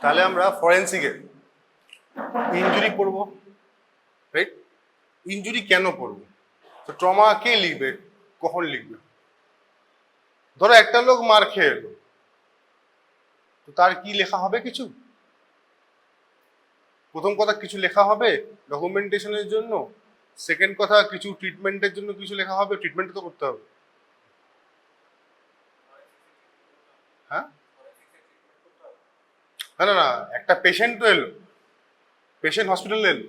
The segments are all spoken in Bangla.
তাহলে আমরা ফরেন্সিকে ইনজুরি পড়বো, রাইট? ইনজুরি কেন পড়বো? তো ট্রমা কে লিখবে, কখন লিখবে? ধরো একটা লোক মার খেয়ে এলো, তো তার কি লেখা হবে? কিছু, প্রথম কথা কিছু লেখা হবে ডকুমেন্টেশনের জন্য, সেকেন্ড কথা কিছু ট্রিটমেন্টের জন্য কিছু লেখা হবে, ট্রিটমেন্ট তো করতে হবে। হ্যাঁ, না না না, একটা পেশেন্ট তো এলো, পেশেন্ট হসপিটালে এলো,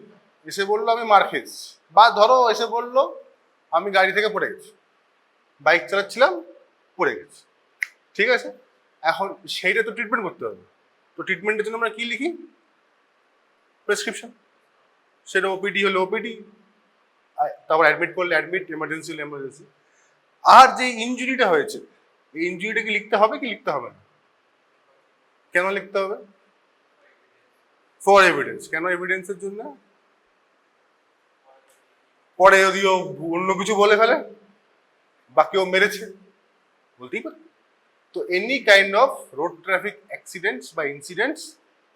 এসে বললো আমি মার খেয়েছি, বা ধরো এসে বললো আমি গাড়ি থেকে পড়ে গেছি, বাইক চালাচ্ছিলাম পড়ে গেছি, ঠিক আছে? এখন সেইটা তো ট্রিটমেন্ট করতে হবে, তো ট্রিটমেন্টের জন্য আমরা কি লিখি? প্রেসক্রিপশন। সেটা ওপিডি হলে ওপিডি, তারপর অ্যাডমিট করলে অ্যাডমিট, এমার্জেন্সি হলে এমার্জেন্সি। আর যে ইনজুরিটা হয়েছে, এই ইনজুরিটা কি লিখতে হবে কি লিখতে হবে না? কেন লিখতে হবে? For evidence. কেন এভিডেন্সের জন্য? পরে যদি ও অন্য কিছু বলে ফেলে বা কেউ মেরেছে, বলতেই পারে। তো any kind of road traffic accidents বা incidents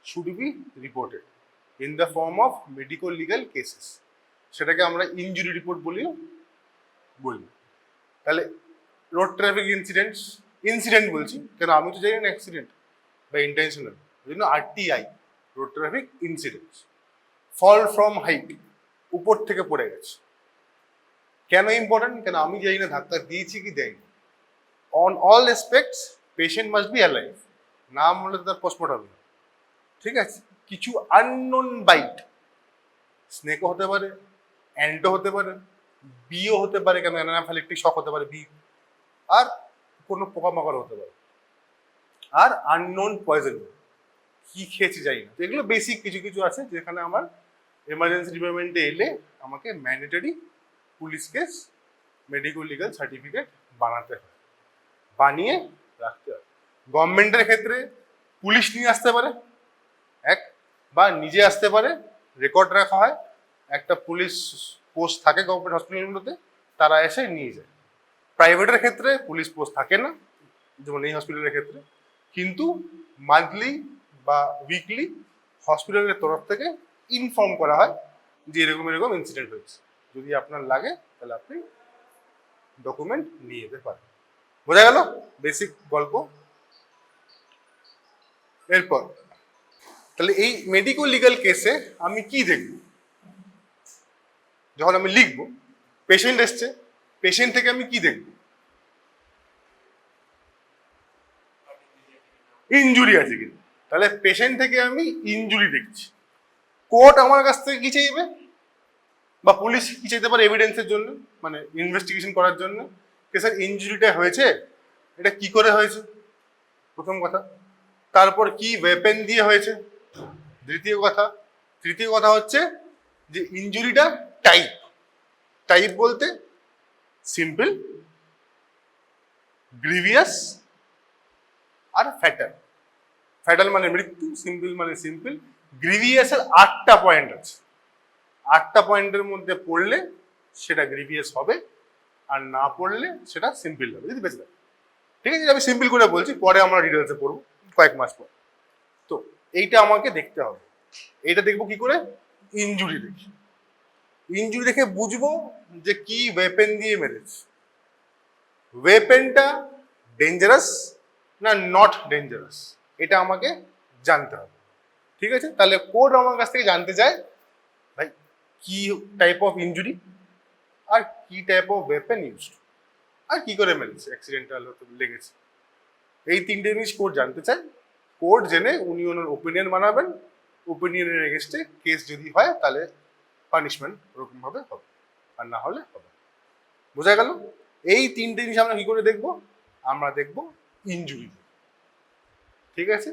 should be reported in the form of medico legal cases, সেটাকে আমরা ইনজুরি রিপোর্ট বলি। তাহলে রোড ট্রাফিক ইনসিডেন্টস, ইনসিডেন্ট বলছি কেন, আমি তো জানি না অ্যাক্সিডেন্ট বা ইন্টেনশনাল, ওই জন্য RTI, road traffic incidents. Fall from height, উপর থেকে পড়ে গেছে, কেন ইম্পর্টেন্ট? কেন আমি জানি না ধাক্কা দিয়েছি কি দেয়নি। On all respects patient must be alive, না মরলে তার পোস্টমর্টম হবে, ঠিক আছে? কিছু আননোন বাইট, স্নেকও হতে পারে, অ্যান্টো হতে পারে, বিও হতে পারে, কেন অ্যানাফিলাক্টিক শক হতে পারে বি, আর কোনো পোকামাকড় হতে পারে, আর আননোন পয়জন, কি খেয়েছে জানি না। তো এগুলো বেসিক কিছু কিছু আছে যেখানে আমার এমার্জেন্সি ডিপার্টমেন্টে এলে আমাকে mandatory police case medico legal certificate বানাতে হয়, বানিয়ে রাখতে হয়। গভর্নমেন্টের ক্ষেত্রে পুলিশ নিয়ে আসতে পারে এক, বা নিজে আসতে পারে, রেকর্ড রাখা হয়, একটা পুলিশ পোস্ট থাকে গভর্নমেন্ট হসপিটালগুলোতে, তারা এসে নিয়ে যায়। প্রাইভেটের ক্ষেত্রে পুলিশ পোস্ট থাকে না, যেমন এই হসপিটালের ক্ষেত্রে, কিন্তু মান্থলি বা উইকলি হসপিটালের তরফ থেকে ইনফর্ম করা হয় যে এরকম এরকম ইনসিডেন্ট হয়েছে, যদি আপনার লাগে তাহলে আপনি ডকুমেন্ট নিয়ে যেতে পারেন। বোঝা গেল বেসিক গল্প? এরপর তাহলে এই মেডিকো লিগাল কেসে আমি কি দেখব? যখন আমি লিখবো পেশেন্ট এসছে, পেশেন্ট থেকে আমি কি দেখব? ইনজুরি আছে কিনা। তাহলে পেশেন্ট থেকে আমি ইনজুরি দেখছি। কোর্ট আমার কাছ থেকে কি চাইবে বা পুলিশ কি চাইতে পারে এভিডেন্সের জন্য, মানে ইনভেস্টিগেশন করার জন্য, কেসের ইনজুরিটা হয়েছে, এটা কি করে হয়েছে, প্রথম কথা। তারপর কি ওয়েপেন দিয়ে হয়েছে, দ্বিতীয় কথা। তৃতীয় কথা হচ্ছে যে ইনজুরিটা টাইপ, টাইপ বলতে সিম্পল, গ্রিভিয়াস আর ফ্যাটাল। ফ্যাটাল মানে মৃত্যু, সিম্পল মানে সিম্পল, গ্রিভিয়াসের 8টা পয়েন্ট আছে। 8টা পয়েন্টের মধ্যে পড়লে সেটা গ্রিভিয়াস হবে, আর না পড়লে সেটা সিম্পল হবে, যদি বেঁচে থাকে। ঠিক আছে, আমি সিম্পল করে বলছি, পরে আমরা ডিটেলসে পড়বো কয়েক মাস পর। তো এইটা আমাকে দেখতে হবে। এইটা দেখবো কি করে? ইনজুরি দেখি। ইনজুরি দেখে বুঝবো যে কি ওয়েপেন দিয়ে মেরেছে, ওয়েপেনটা ডেঞ্জারাস না নট ডেঞ্জারাস, এটা আমাকে জানতে হবে। ঠিক আছে, তাহলে কোর্ট আমার কাছ থেকে জানতে চায় ভাই কি টাইপ অফ ইনজুরি, আর কি টাইপ অফ ওয়েপেন ইউজড, আর কি করে মেরেছে, অ্যাক্সিডেন্টাল হতে লেগেছে, এই 3টে জিনিস কোর্ট জানতে চায়। কোর্ট জেনে উনি ওনার ওপিনিয়ন বানাবেন, ওপিনিয়নের এগেনস্টে কেস যদি হয় তাহলে পানিশমেন্ট ওরকম ভাবে হবে, আর না হলে হবে। বোঝা গেল? এই 3টে জিনিস আমরা কি করে দেখবো? আমরা দেখবো ইনজুরি। ঠিক আছে।